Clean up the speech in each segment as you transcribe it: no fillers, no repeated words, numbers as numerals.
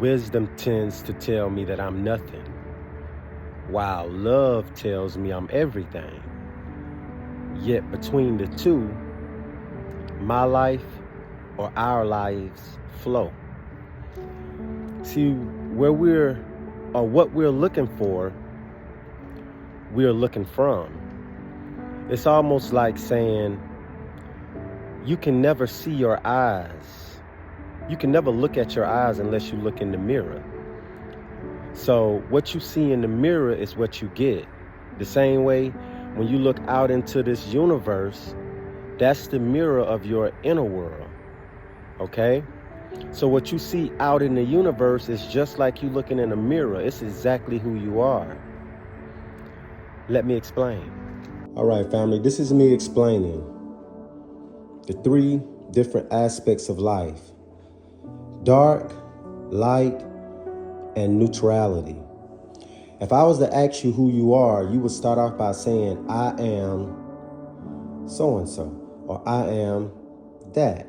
Wisdom tends to tell me that I'm nothing, while love tells me I'm everything. Yet between the two, my life or our lives flow. See, what we're looking for, we're looking from. It's almost like saying, you can never see your eyes. You can never look at your eyes unless you look in the mirror. So what you see in the mirror is what you get. The same way when you look out into this universe, that's the mirror of your inner world. Okay? So what you see out in the universe is just like you looking in a mirror. It's exactly who you are. Let me explain. All right, family, this is me explaining the three different aspects of life: dark, light, and neutrality. If I was to ask you who you are, you would start off by saying, I am so-and-so, or I am that.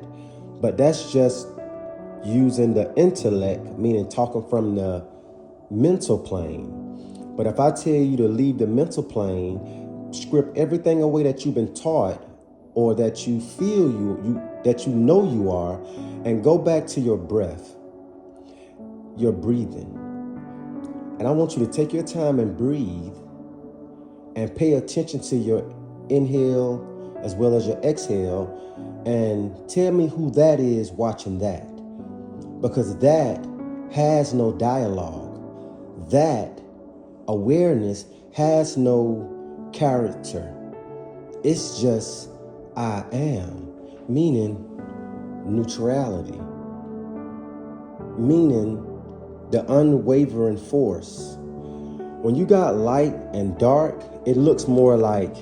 But that's just using the intellect, meaning talking from the mental plane. But if I tell you to leave the mental plane, strip everything away that you've been taught or that you feel that you know you are, and go back to your breath, your breathing. And I want you to take your time and breathe and pay attention to your inhale as well as your exhale, and tell me who that is watching that. Because that has no dialogue. That awareness has no character. It's just I am, meaning neutrality, meaning the unwavering force. When you got light and dark, it looks more like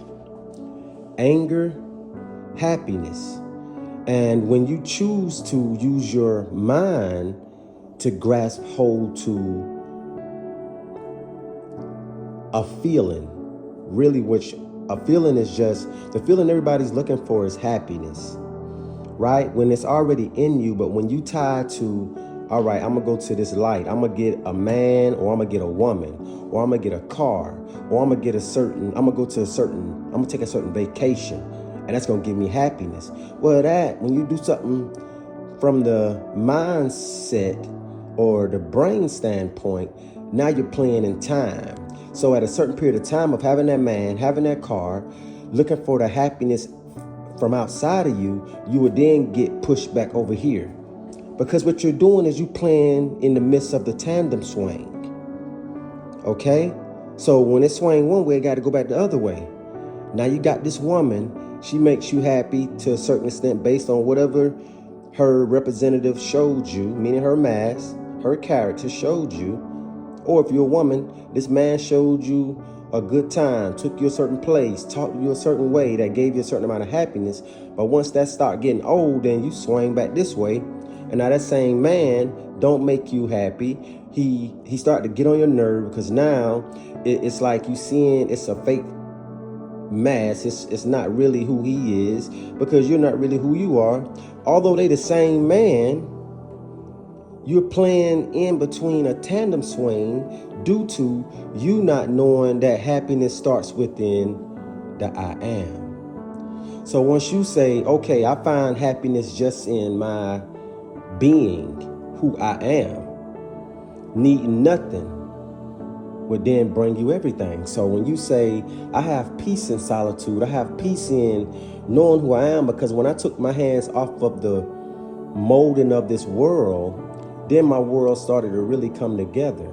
anger, happiness. And when you choose to use your mind to grasp hold to a feeling, really, which a feeling is just, the feeling everybody's looking for is happiness, right? When it's already in you, but when you tie to, all right, I'm gonna go to this light, I'm gonna get a man, or I'm gonna get a woman, or I'm gonna get a car, or I'm gonna take a certain vacation, and that's gonna give me happiness. Well, that, when you do something from the mindset or the brain standpoint, now you're playing in time. So at a certain period of time of having that man, having that car, looking for the happiness from outside of you, you would then get pushed back over here. Because what you're doing is you playing in the midst of the tandem swing. Okay? So when it swing one way, it got to go back the other way. Now you got this woman, she makes you happy to a certain extent based on whatever her representative showed you, meaning her mask, her character showed you. Or if you're a woman, this man showed you a good time, took you a certain place, talked to you a certain way that gave you a certain amount of happiness. But once that start getting old, then you swing back this way. And now that same man don't make you happy. He started to get on your nerve, because now it's like you seeing it's a fake mask. It's not really who he is, because you're not really who you are. Although they the same man, you're playing in between a tandem swing due to you not knowing that happiness starts within the I am. So once you say, okay, I find happiness just in my being, who I am, needing nothing would then bring you everything. So when you say, I have peace in solitude, I have peace in knowing who I am, because when I took my hands off of the molding of this world, then my world started to really come together.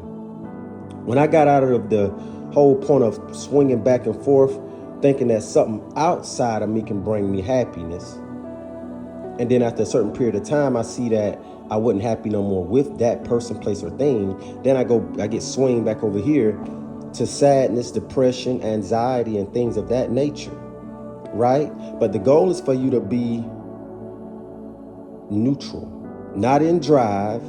When I got out of the whole point of swinging back and forth, thinking that something outside of me can bring me happiness, and then after a certain period of time, I see that I wasn't happy no more with that person, place, or thing, then I get swinged back over here to sadness, depression, anxiety, and things of that nature, right? But the goal is for you to be neutral, not in drive,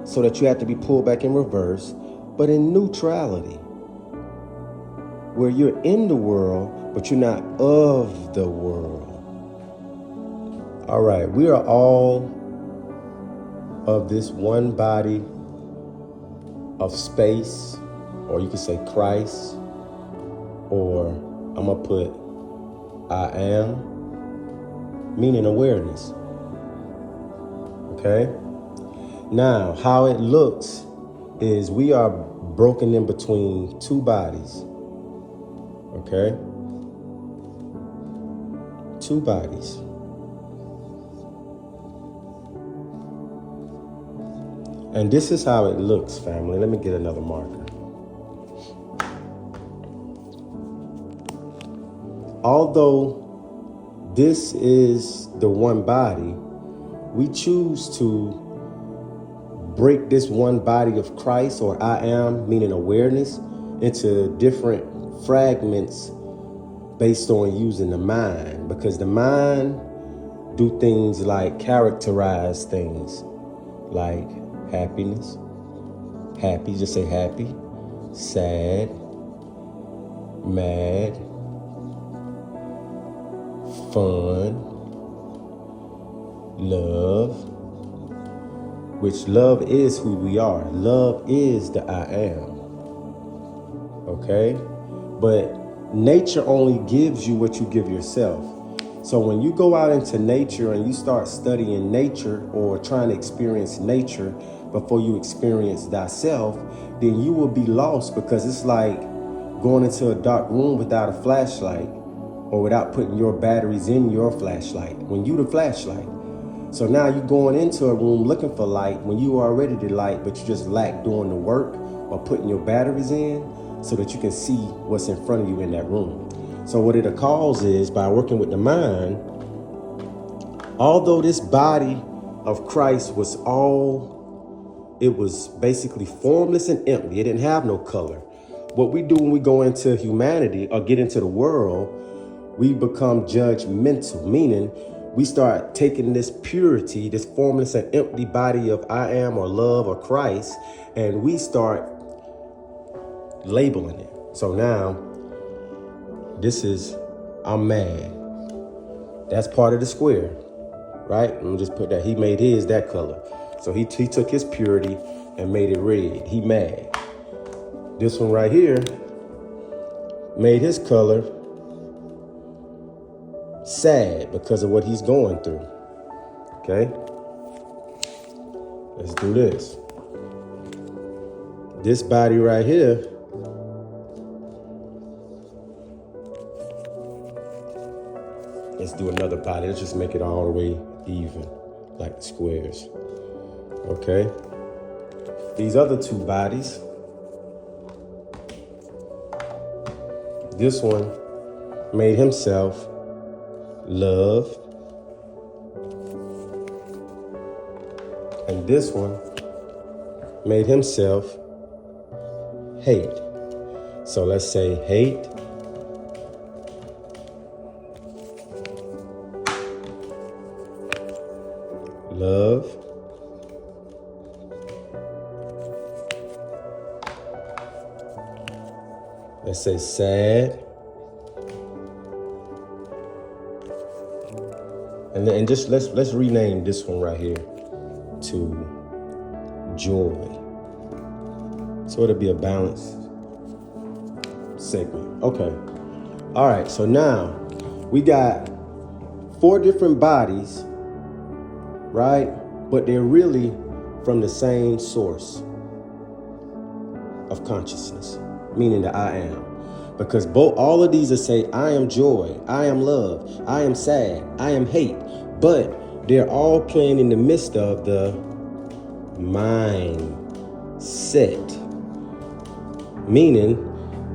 so that you have to be pulled back in reverse, but in neutrality, where you're in the world, but you're not of the world. All right, we are all of this one body, of space, or you could say Christ, or I'm gonna put I am, meaning awareness. Okay? Now, how it looks is we are broken in between two bodies. Okay? Two bodies. And this is how it looks, family. Let me get another marker. Although this is the one body, we choose to break this one body of Christ, or I am, meaning awareness, into different fragments based on using the mind, because the mind do things like characterize things like happiness, happy, just say happy, sad, mad, fun, love, which love is who we are. Love is the I am. Okay? But nature only gives you what you give yourself. So when you go out into nature and you start studying nature or trying to experience nature before you experience thyself, then you will be lost, because it's like going into a dark room without a flashlight, or without putting your batteries in your flashlight, when you the flashlight. So now you're going into a room looking for light when you are already the light, but you just lack doing the work or putting your batteries in so that you can see what's in front of you in that room. So what it calls is, by working with the mind, although this body of Christ was it was basically formless and empty. It didn't have no color. What we do when we go into humanity or get into the world, we become judgmental, meaning we start taking this purity, this formless and empty body of I am or love or Christ, and we start labeling it. So now, this is, I'm mad. That's part of the square, right? Let me just put that. He made his that color. So he took his purity and made it red. He mad. This one right here made his color sad because of what he's going through. Okay? Let's do this. This body right here let's do another body. Let's just make it all the way even, like the squares. Okay? These other two bodies, this one made himself love, and this one made himself hate. So let's say hate, love, let's say sad, and just let's rename this one right here to joy. So it'll be a balanced segment. Okay. All right. So now we got 4 different bodies, right? But they're really from the same source of consciousness, meaning the I am. Because all of these are say, I am joy, I am love, I am sad, I am hate. But they're all playing in the midst of the mindset, meaning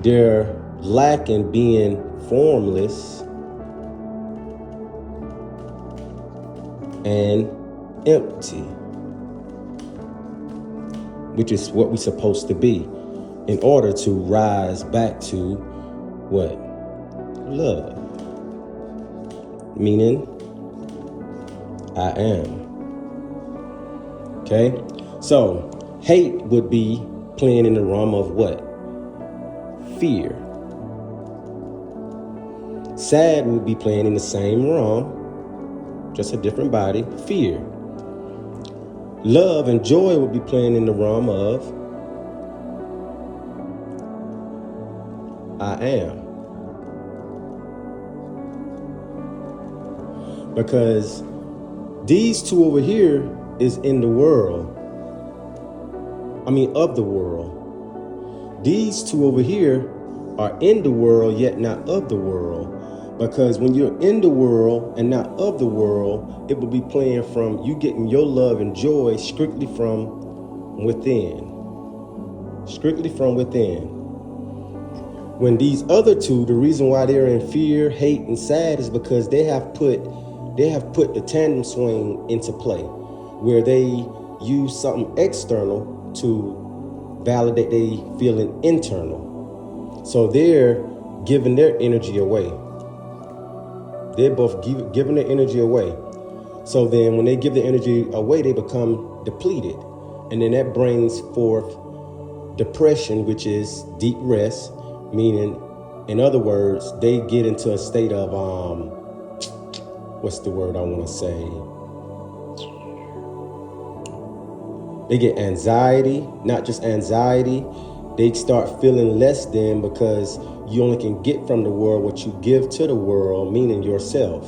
they're lacking being formless and empty, which is what we're supposed to be in order to rise back to what? Love. Meaning, I am. Okay? So, hate would be playing in the realm of what? Fear. Sad would be playing in the same realm, just a different body, fear. Love and joy would be playing in the realm of I am. Because these two over here is in the world. I mean, of the world. These two over here are in the world, yet not of the world. Because when you're in the world and not of the world, it will be playing from you getting your love and joy strictly from within. Strictly from within. When these other two, the reason why they're in fear, hate, and sad is because they have put the tandem swing into play, where they use something external to validate they feeling internal. So they're giving their energy away. They're both giving their energy away. So then when they give the energy away, they become depleted. And then that brings forth depression, which is deep rest, meaning, in other words, they get into a state of, what's the word I want to say? They get anxiety, not just anxiety. They start feeling less than because you only can get from the world what you give to the world, meaning yourself.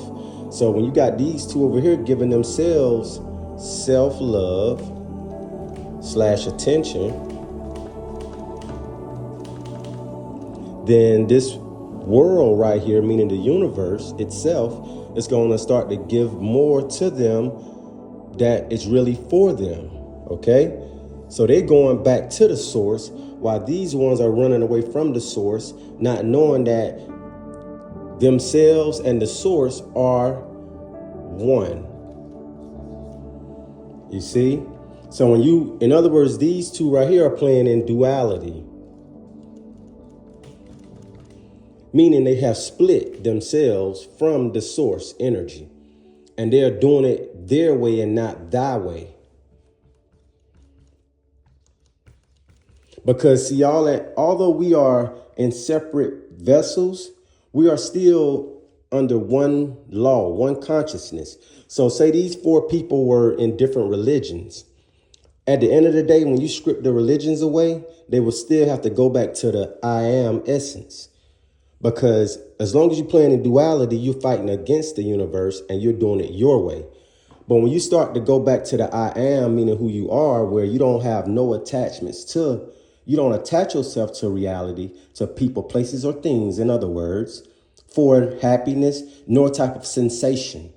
So when you got these two over here giving themselves self-love / attention, then this world right here, meaning the universe itself, is going to start to give more to them that is really for them. Okay, so they're going back to the source while these ones are running away from the source, not knowing that themselves and the source are one. You see? So when you, in other words, these two right here are playing in duality, meaning they have split themselves from the source energy, and they're doing it their way and not thy way. Because see, although we are in separate vessels, we are still under one law, one consciousness. So say these four people were in different religions. At the end of the day, when you strip the religions away, they will still have to go back to the I am essence. Because as long as you're playing in duality, you're fighting against the universe and you're doing it your way. But when you start to go back to the I am, meaning who you are, where you don't have no attachments to, you don't attach yourself to reality, to people, places, or things, in other words, for happiness, nor type of sensation.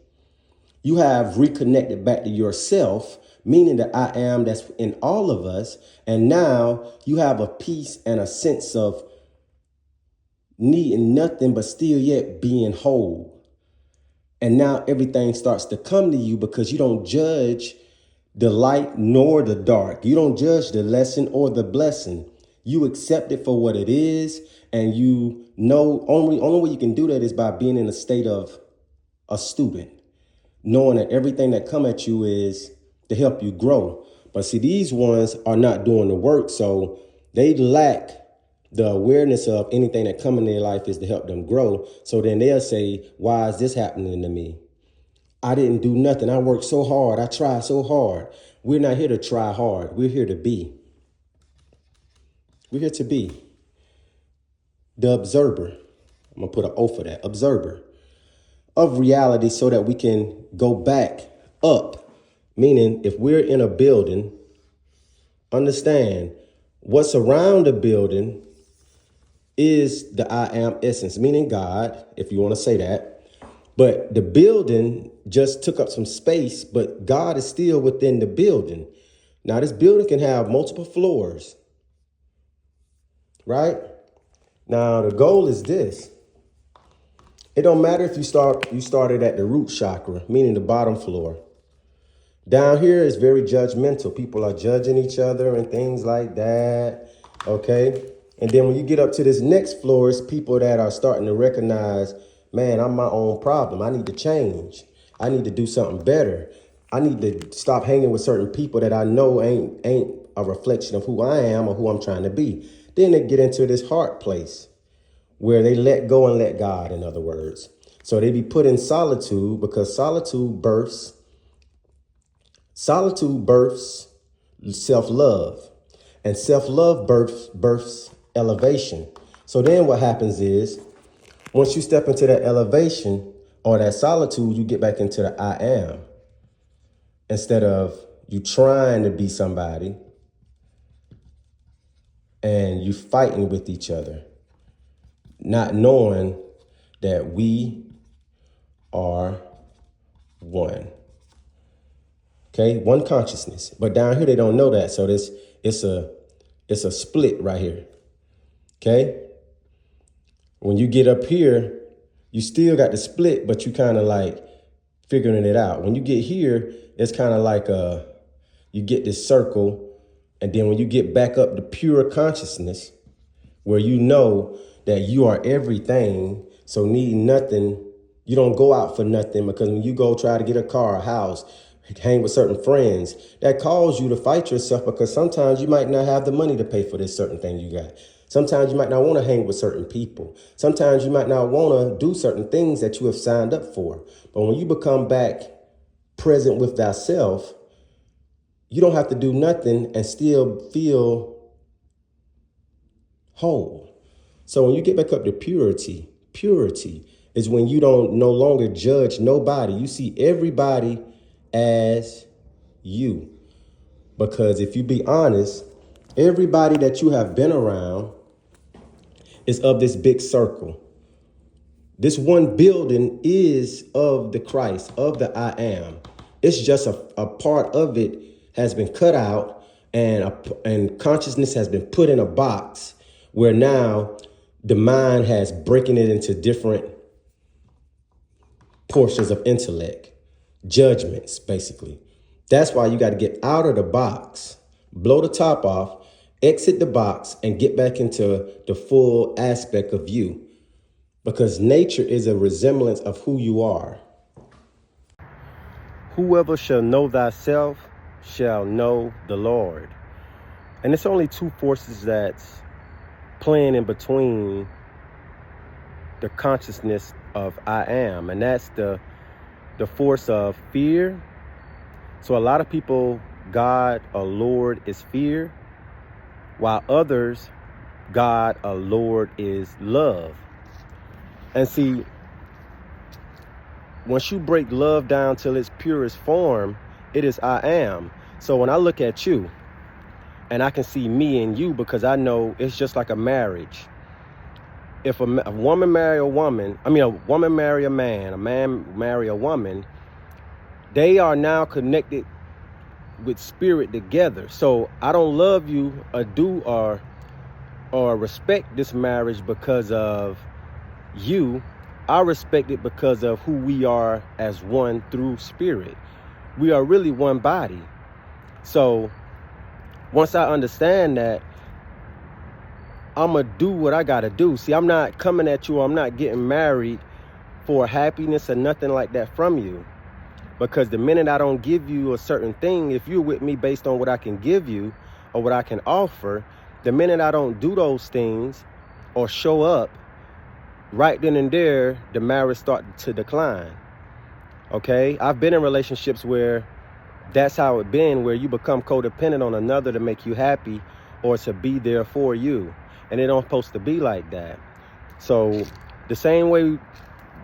You have reconnected back to yourself, meaning the I am that's in all of us. And now you have a peace and a sense of needing nothing but still yet being whole. And now everything starts to come to you because you don't judge the light nor the dark. You don't judge the lesson or the blessing. You accept it for what it is. And you know, only way you can do that is by being in a state of a student, knowing that everything that come at you is to help you grow. But see, these ones are not doing the work. So they lack the awareness of anything that come in their life is to help them grow. So then they'll say, why is this happening to me? I didn't do nothing. I worked so hard. I tried so hard. We're not here to try hard. We're here to be. We're here to be the observer. I'm going to put an O for that. Observer of reality so that we can go back up. Meaning if we're in a building, understand what's around the building is the I am essence, meaning God, if you want to say that. But the building just took up some space, but God is still within the building. Now, this building can have multiple floors, right? Now, the goal is this. It don't matter if you started at the root chakra, meaning the bottom floor. Down here is very judgmental. People are judging each other and things like that, okay? And then when you get up to this next floor, it's people that are starting to recognize, man, I'm my own problem. I need to change. I need to do something better. I need to stop hanging with certain people that I know ain't a reflection of who I am or who I'm trying to be. Then they get into this heart place where they let go and let God, in other words. So they be put in solitude because solitude births self-love, and self-love births elevation. So then what happens is, once you step into that elevation or that solitude, you get back into the I am. Instead of you trying to be somebody and you fighting with each other, not knowing that we are one. Okay, one consciousness. But down here they don't know that, so it's a split right here. Okay, when you get up here, you still got the split, but you kind of like figuring it out. When you get here, it's kind of like you get this circle, and then when you get back up to pure consciousness, where you know that you are everything, so need nothing. You don't go out for nothing, because when you go try to get a car, a house, hang with certain friends, that calls you to fight yourself, because sometimes you might not have the money to pay for this certain thing you got. Sometimes you might not want to hang with certain people. Sometimes you might not want to do certain things that you have signed up for. But when you become back present with thyself, you don't have to do nothing and still feel whole. So when you get back up to purity is when you don't no longer judge nobody. You see everybody as you. Because if you be honest, everybody that you have been around is of this big circle. This one building is of the Christ, of the I am. It's just a part of it has been cut out, and consciousness has been put in a box where now the mind has breaking it into different portions of intellect, judgments, basically. That's why you got to get out of the box, blow the top off, exit the box, and get back into the full aspect of you. Because nature is a resemblance of who you are. Whoever shall know thyself shall know the Lord. And it's only two forces that's playing in between the consciousness of I am. And that's the force of fear. So a lot of people, God or Lord is fear, while others, God or Lord is love. And see, once you break love down till its purest form, it is I am. So when I look at you and I can see me and you, because I know it's just like a marriage. If a woman marry a woman, a woman marry a man marry a woman, they are now connected with spirit together. So I don't love you or do or respect this marriage because of you. I respect it because of who we are as one through spirit. We are really one body. So once I understand that, I'm going to do what I got to do. See, I'm not coming at you. I'm not getting married for happiness or nothing like that from you. Because the minute I don't give you a certain thing, if you're with me based on what I can give you or what I can offer, the minute I don't do those things or show up, right then and there, the marriage started to decline. Okay? I've been in relationships where that's how it been, where you become codependent on another to make you happy or to be there for you. And it don't supposed to be like that. So the same way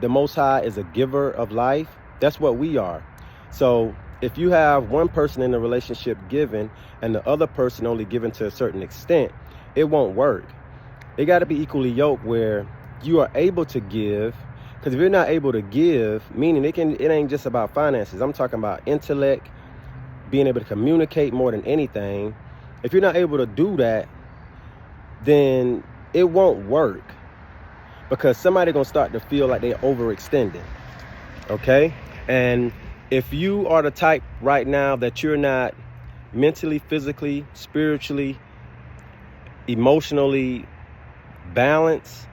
the Most High is a giver of life, that's what we are. So if you have one person in the relationship giving and the other person only giving to a certain extent, it won't work. It got to be equally yoked where you are able to give. Because if you're not able to give, meaning it ain't just about finances. I'm talking about intellect, being able to communicate more than anything. If you're not able to do that, then it won't work. Because somebody's going to start to feel like they're overextended. Okay? And if you are the type right now that you're not mentally, physically, spiritually, emotionally balanced,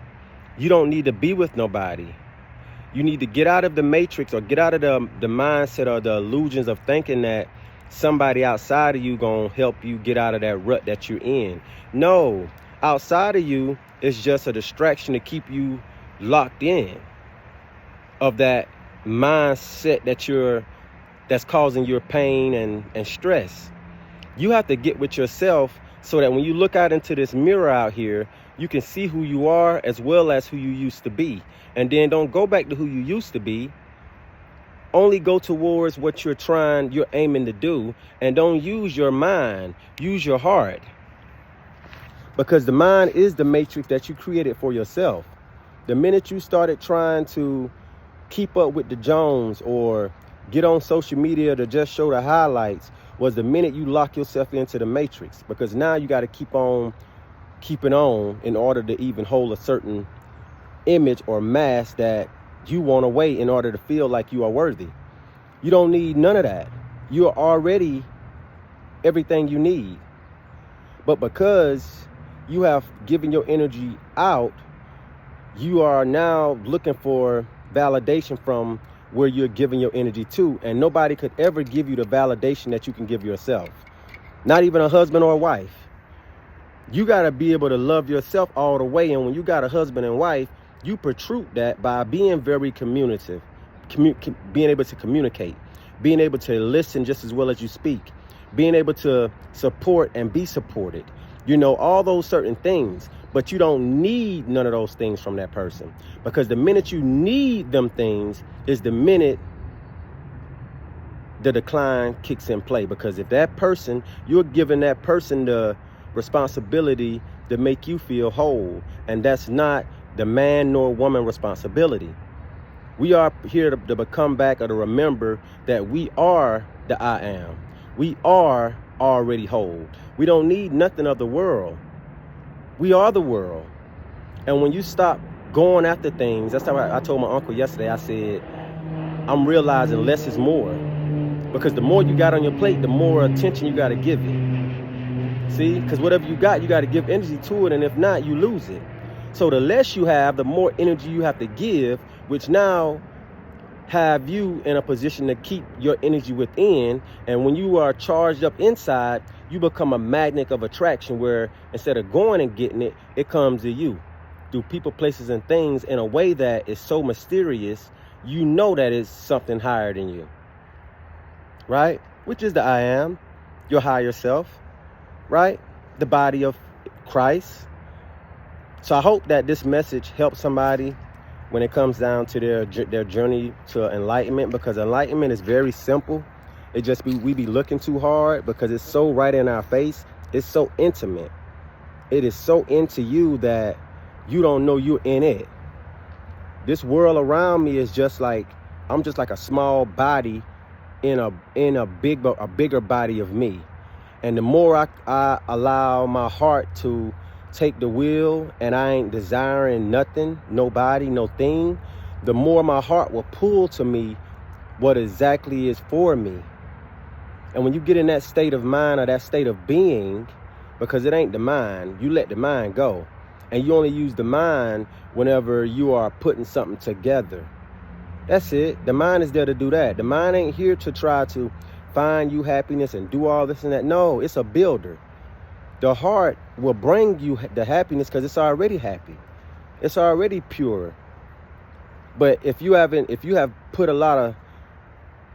you don't need to be with nobody. You need to get out of the matrix or get out of the mindset or the illusions of thinking that somebody outside of you gonna help you get out of that rut that you're in. No, outside of you is just a distraction to keep you locked in of that mindset that's causing your pain and stress. You have to get with yourself so that when you look out into this mirror out here, you can see who you are as well as who you used to be. And then don't go back to who you used to be. Only go towards what you're aiming to do, and don't use your mind, use your heart. Because the mind is the matrix that you created for yourself. The minute you started trying to keep up with the Jones or get on social media to just show the highlights was the minute you lock yourself into the matrix. Because now you got to keep on keeping on in order to even hold a certain image or mask that you want to weigh in order to feel like you are worthy. You don't need none of that. You are already everything you need. But because you have given your energy out, you are now looking for validation from where you're giving your energy to. And nobody could ever give you the validation that you can give yourself. Not even a husband or a wife. You got to be able to love yourself all the way. And when you got a husband and wife, you protrude that by being very communicative, being able to communicate, being able to listen just as well as you speak, being able to support and be supported. You know, all those certain things. But you don't need none of those things from that person. Because the minute you need them things is the minute the decline kicks in play. Because if that person, you're giving that person the responsibility to make you feel whole. And that's not the man nor woman responsibility. We are here to become back or to remember that we are the I am. We are already whole. We don't need nothing of the world. We are the world. And when you stop going after things, that's how I told my uncle yesterday, I said, I'm realizing less is more. Because the more you got on your plate, the more attention you got to give it. See, because whatever you got to give energy to it. And if not, you lose it. So the less you have, the more energy you have to give, which now have you in a position to keep your energy within. And when you are charged up inside, you become a magnet of attraction where instead of going and getting it, it comes to you through people, places, and things in a way that is so mysterious, you know that it's something higher than you, right? Which is the I am, your higher self, right? The body of Christ. So I hope that this message helps somebody when it comes down to their journey to enlightenment, because enlightenment is very simple. It just we be looking too hard because it's so right in our face. It's so intimate. It is so into you that you don't know you're in it. This world around me is just like, I'm just like a small body in a bigger body of me. And the more I allow my heart to take the wheel and I ain't desiring nothing, nobody, no thing, the more my heart will pull to me what exactly is for me. And when you get in that state of mind or that state of being, because it ain't the mind, you let the mind go. And you only use the mind whenever you are putting something together. That's it. The mind is there to do that. The mind ain't here to try to find you happiness and do all this and that. No, it's a builder. The heart will bring you the happiness because it's already happy. It's already pure. But if you have put a lot of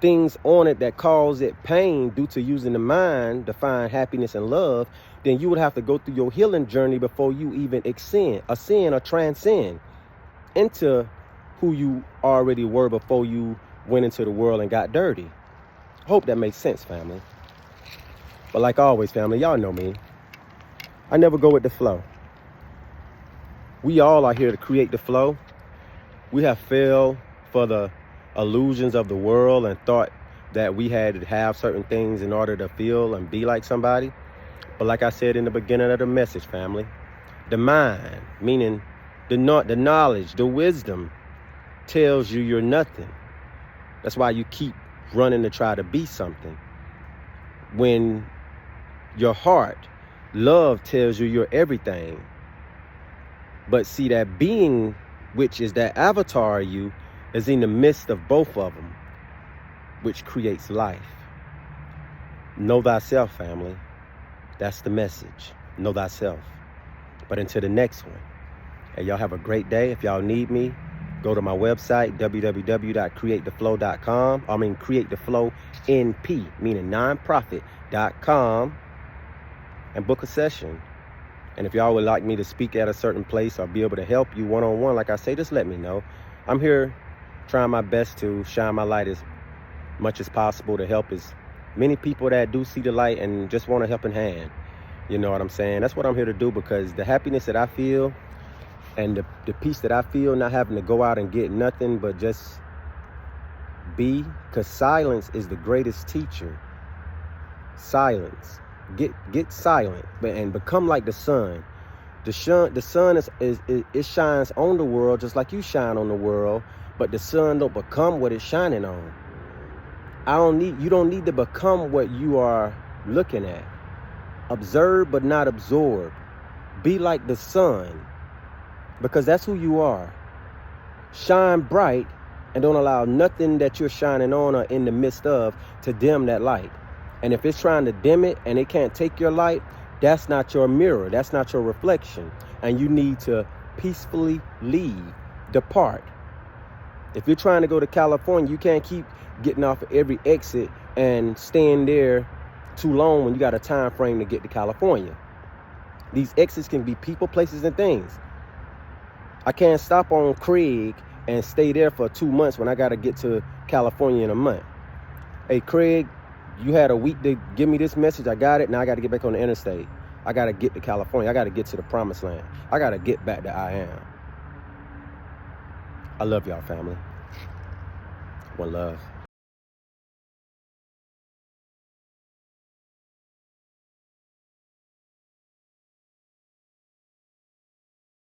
things on it that cause it pain due to using the mind to find happiness and love, then you would have to go through your healing journey before you even ascend or transcend into who you already were before you went into the world and got dirty. Hope that makes sense, family. But like always, family, y'all know me. I never go with the flow. We all are here to create the flow. We have failed for the illusions of the world and thought that we had to have certain things in order to feel and be like somebody. But like I said in the beginning of the message, family, the mind, meaning the knowledge, the wisdom, tells you you're nothing. That's why you keep running to try to be something. When your heart, love, tells you you're everything. But see, that being, which is that avatar of you, is in the midst of both of them, which creates life. Know thyself, family. That's the message. Know thyself. But until the next one, hey, y'all have a great day. If y'all need me, go to my website, www.createtheflow.com. I mean, createtheflownp, meaning nonprofit.com, and book a session. And if y'all would like me to speak at a certain place or be able to help you one-on-one, like I say, just let me know. I'm here trying my best to shine my light as much as possible to help as many people that do see the light and just want a helping hand. You know what I'm saying? That's what I'm here to do, because the happiness that I feel and the peace that I feel not having to go out and get nothing but just be, because silence is the greatest teacher. Silence. Get silent and become like the sun. The sun is it shines on the world just like you shine on the world, but the sun don't become what it's shining on. You don't need to become what you are looking at. Observe but not absorb. Be like the sun, because that's who you are. Shine bright and don't allow nothing that you're shining on or in the midst of to dim that light. And if it's trying to dim it and it can't take your light, that's not your mirror. That's not your reflection. And you need to peacefully leave, depart. If you're trying to go to California, you can't keep getting off of every exit and staying there too long when you got a time frame to get to California. These exits can be people, places, and things. I can't stop on Craig and stay there for 2 months when I got to get to California in a month. Hey, Craig, you had a week to give me this message. I got it. Now I got to get back on the interstate. I got to get to California. I got to get to the promised land. I got to get back to I am. I love y'all, family. One love.